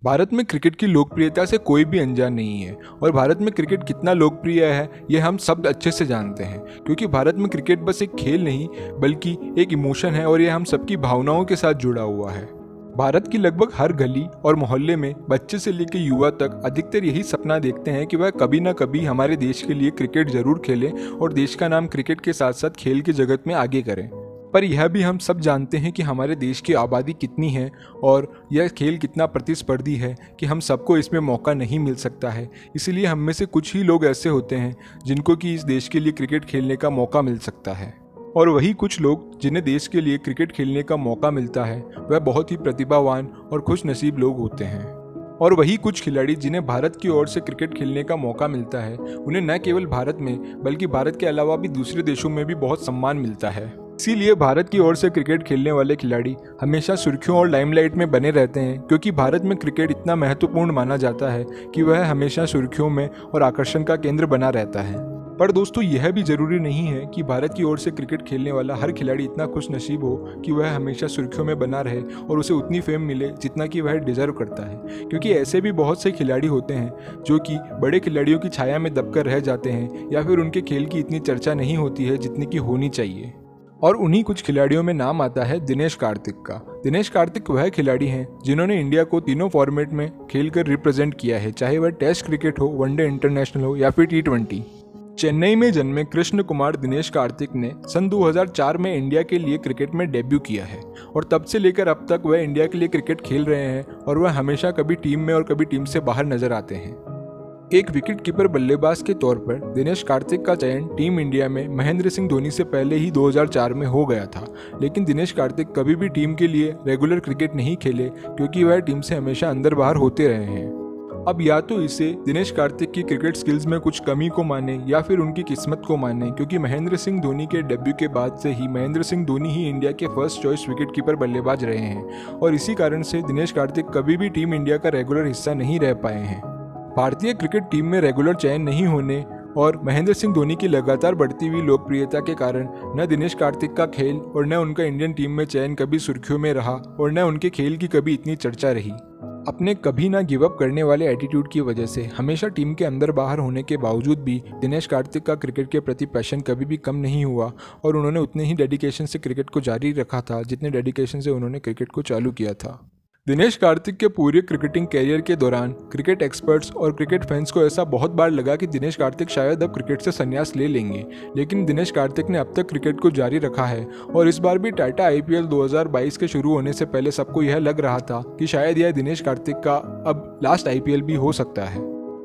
भारत में क्रिकेट की लोकप्रियता से कोई भी अनजान नहीं है और भारत में क्रिकेट कितना लोकप्रिय है ये हम सब अच्छे से जानते हैं क्योंकि भारत में क्रिकेट बस एक खेल नहीं बल्कि एक इमोशन है और ये हम सबकी भावनाओं के साथ जुड़ा हुआ है। भारत की लगभग हर गली और मोहल्ले में बच्चे से लेकर युवा तक अधिकतर यही सपना देखते हैं कि वह कभी ना कभी हमारे देश के लिए क्रिकेट जरूर खेलें और देश का नाम क्रिकेट के साथ साथ खेल के जगत में आगे करें। पर यह भी हम सब जानते हैं कि हमारे देश की आबादी कितनी है और यह खेल कितना प्रतिस्पर्धी है कि हम सबको इसमें मौका नहीं मिल सकता है। इसीलिए हम में से कुछ ही लोग ऐसे होते हैं जिनको कि इस देश के लिए क्रिकेट खेलने का मौका मिल सकता है और वही कुछ लोग जिन्हें देश के लिए क्रिकेट खेलने का मौका मिलता है वह बहुत ही प्रतिभावान और खुशनसीब लोग होते हैं। और वही कुछ खिलाड़ी जिन्हें भारत की ओर से क्रिकेट खेलने का मौका मिलता है उन्हें न केवल भारत में बल्कि भारत के अलावा भी दूसरे देशों में भी बहुत सम्मान मिलता है। इसीलिए भारत की ओर से क्रिकेट खेलने वाले खिलाड़ी हमेशा सुर्खियों और लाइमलाइट में बने रहते हैं क्योंकि भारत में क्रिकेट इतना महत्वपूर्ण माना जाता है कि वह हमेशा सुर्खियों में और आकर्षण का केंद्र बना रहता है। पर दोस्तों यह भी जरूरी नहीं है कि भारत की ओर से क्रिकेट खेलने वाला हर खिलाड़ी इतना खुशनसीब हो कि वह हमेशा सुर्खियों में बना रहे और उसे उतनी फेम मिले जितना कि वह डिजर्व करता है, क्योंकि ऐसे भी बहुत से खिलाड़ी होते हैं जो कि बड़े खिलाड़ियों की छाया में दबकर रह जाते हैं या फिर उनके खेल की इतनी चर्चा नहीं होती है जितनी की होनी चाहिए। और उन्हीं कुछ खिलाड़ियों में नाम आता है दिनेश कार्तिक का। दिनेश कार्तिक वह खिलाड़ी हैं जिन्होंने इंडिया को तीनों फॉर्मेट में खेलकर रिप्रेजेंट किया है, चाहे वह टेस्ट क्रिकेट हो, वनडे इंटरनेशनल हो या फिर T20। चेन्नई में जन्मे कृष्ण कुमार दिनेश कार्तिक ने सन 2004 में इंडिया के लिए क्रिकेट में डेब्यू किया है और तब से लेकर अब तक वह इंडिया के लिए क्रिकेट खेल रहे हैं और वह हमेशा कभी टीम में और कभी टीम से बाहर नजर आते हैं। एक विकेट कीपर बल्लेबाज के तौर पर दिनेश कार्तिक का चयन टीम इंडिया में महेंद्र सिंह धोनी से पहले ही 2004 में हो गया था, लेकिन दिनेश कार्तिक कभी भी टीम के लिए रेगुलर क्रिकेट नहीं खेले क्योंकि वह टीम से हमेशा अंदर बाहर होते रहे हैं। अब या तो इसे दिनेश कार्तिक की क्रिकेट स्किल्स में कुछ कमी को माने या फिर उनकी किस्मत को माने, क्योंकि महेंद्र सिंह धोनी के डेब्यू के बाद से ही महेंद्र सिंह धोनी ही इंडिया के फर्स्ट चॉइस विकेट कीपर बल्लेबाज रहे हैं और इसी कारण से दिनेश कार्तिक कभी भी टीम इंडिया का रेगुलर हिस्सा नहीं रह पाए हैं। भारतीय क्रिकेट टीम में रेगुलर चयन नहीं होने और महेंद्र सिंह धोनी की लगातार बढ़ती हुई लोकप्रियता के कारण न दिनेश कार्तिक का खेल और न उनका इंडियन टीम में चयन कभी सुर्खियों में रहा और न उनके खेल की कभी इतनी चर्चा रही। अपने कभी ना गिव अप करने वाले एटीट्यूड की वजह से हमेशा टीम के अंदर बाहर होने के बावजूद भी दिनेश कार्तिक का क्रिकेट के प्रति पैशन कभी भी कम नहीं हुआ और उन्होंने उतने ही डेडिकेशन से क्रिकेट को जारी रखा था जितने डेडिकेशन से उन्होंने क्रिकेट को चालू किया था। दिनेश कार्तिक के पूरे क्रिकेटिंग कैरियर के दौरान क्रिकेट एक्सपर्ट्स और क्रिकेट फैंस को ऐसा बहुत बार लगा कि दिनेश कार्तिक शायद अब क्रिकेट से संन्यास ले लेंगे, लेकिन दिनेश कार्तिक ने अब तक क्रिकेट को जारी रखा है और इस बार भी टाटा IPL 2022 के शुरू होने से पहले सबको यह लग रहा था कि शायद यह दिनेश कार्तिक का अब लास्ट IPL भी हो सकता है।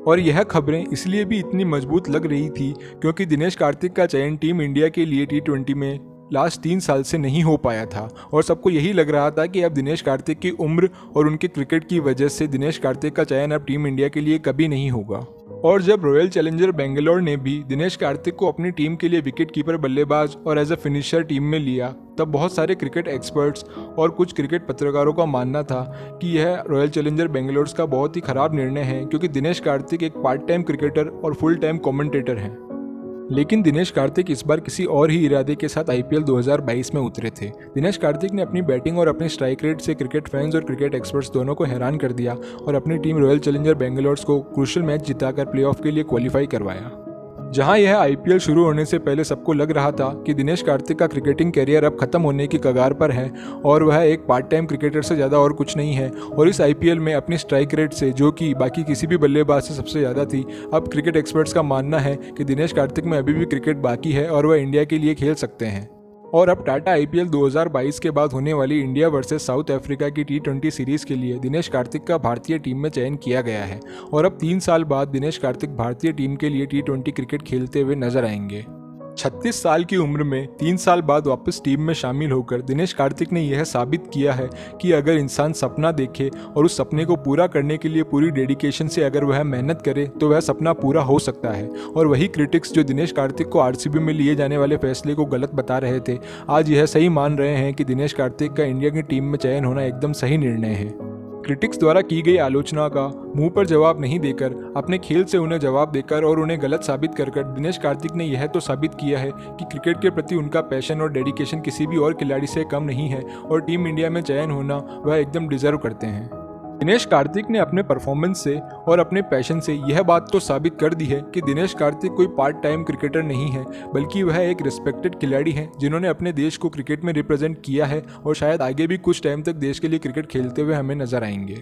और यह खबरें इसलिए भी इतनी मजबूत लग रही थी क्योंकि दिनेश कार्तिक का चयन टीम इंडिया के लिए T20 में लास्ट 3 साल से नहीं हो पाया था और सबको यही लग रहा था कि अब दिनेश कार्तिक की उम्र और उनके क्रिकेट की वजह से दिनेश कार्तिक का चयन अब टीम इंडिया के लिए कभी नहीं होगा। और जब रॉयल चैलेंजर बेंगलोर ने भी दिनेश कार्तिक को अपनी टीम के लिए विकेट कीपर बल्लेबाज और एज अ फिनिशर टीम में लिया तब बहुत सारे क्रिकेट एक्सपर्ट्स और कुछ क्रिकेट पत्रकारों का मानना था कि यह रॉयल चैलेंजर बेंगलोर का बहुत ही खराब निर्णय है क्योंकि दिनेश कार्तिक एक पार्ट टाइम क्रिकेटर और फुल टाइम कमेंटेटर हैं। लेकिन दिनेश कार्तिक इस बार किसी और ही इरादे के साथ IPL 2022 में उतरे थे। दिनेश कार्तिक ने अपनी बैटिंग और अपनी स्ट्राइक रेट से क्रिकेट फैंस और क्रिकेट एक्सपर्ट्स दोनों को हैरान कर दिया और अपनी टीम रॉयल चैलेंजर बेंगलोर को क्रूशियल मैच जिताकर प्लेऑफ के लिए क्वालिफाई करवाया। जहां यह IPL शुरू होने से पहले सबको लग रहा था कि दिनेश कार्तिक का क्रिकेटिंग कैरियर अब खत्म होने की कगार पर है और वह एक पार्ट टाइम क्रिकेटर से ज़्यादा और कुछ नहीं है और इस IPL में अपनी स्ट्राइक रेट से जो कि बाकी किसी भी बल्लेबाज से सबसे ज़्यादा थी, अब क्रिकेट एक्सपर्ट्स का मानना है कि दिनेश कार्तिक में अभी भी क्रिकेट बाकी है और वह इंडिया के लिए खेल सकते हैं। और अब टाटा IPL 2022 के बाद होने वाली इंडिया वर्सेस साउथ अफ्रीका की T20 सीरीज़ के लिए दिनेश कार्तिक का भारतीय टीम में चयन किया गया है और अब 3 साल बाद दिनेश कार्तिक भारतीय टीम के लिए T20 क्रिकेट खेलते हुए नजर आएंगे। 36 साल की उम्र में 3 साल बाद वापस टीम में शामिल होकर दिनेश कार्तिक ने यह साबित किया है कि अगर इंसान सपना देखे और उस सपने को पूरा करने के लिए पूरी डेडिकेशन से अगर वह मेहनत करे तो वह सपना पूरा हो सकता है। और वही क्रिटिक्स जो दिनेश कार्तिक को RCB में लिए जाने वाले फैसले को गलत बता रहे थे, आज यह सही मान रहे हैं कि दिनेश कार्तिक का इंडिया की टीम में चयन होना एकदम सही निर्णय है। क्रिटिक्स द्वारा की गई आलोचना का मुंह पर जवाब नहीं देकर, अपने खेल से उन्हें जवाब देकर और उन्हें गलत साबित कर दिनेश कार्तिक ने यह तो साबित किया है कि क्रिकेट के प्रति उनका पैशन और डेडिकेशन किसी भी और खिलाड़ी से कम नहीं है और टीम इंडिया में चयन होना वह एकदम डिजर्व करते हैं। दिनेश कार्तिक ने अपने परफॉर्मेंस से और अपने पैशन से यह बात तो साबित कर दी है कि दिनेश कार्तिक कोई पार्ट टाइम क्रिकेटर नहीं है, बल्कि वह एक रिस्पेक्टेड खिलाड़ी हैं जिन्होंने अपने देश को क्रिकेट में रिप्रेजेंट किया है और शायद आगे भी कुछ टाइम तक देश के लिए क्रिकेट खेलते हुए हमें नजर आएंगे।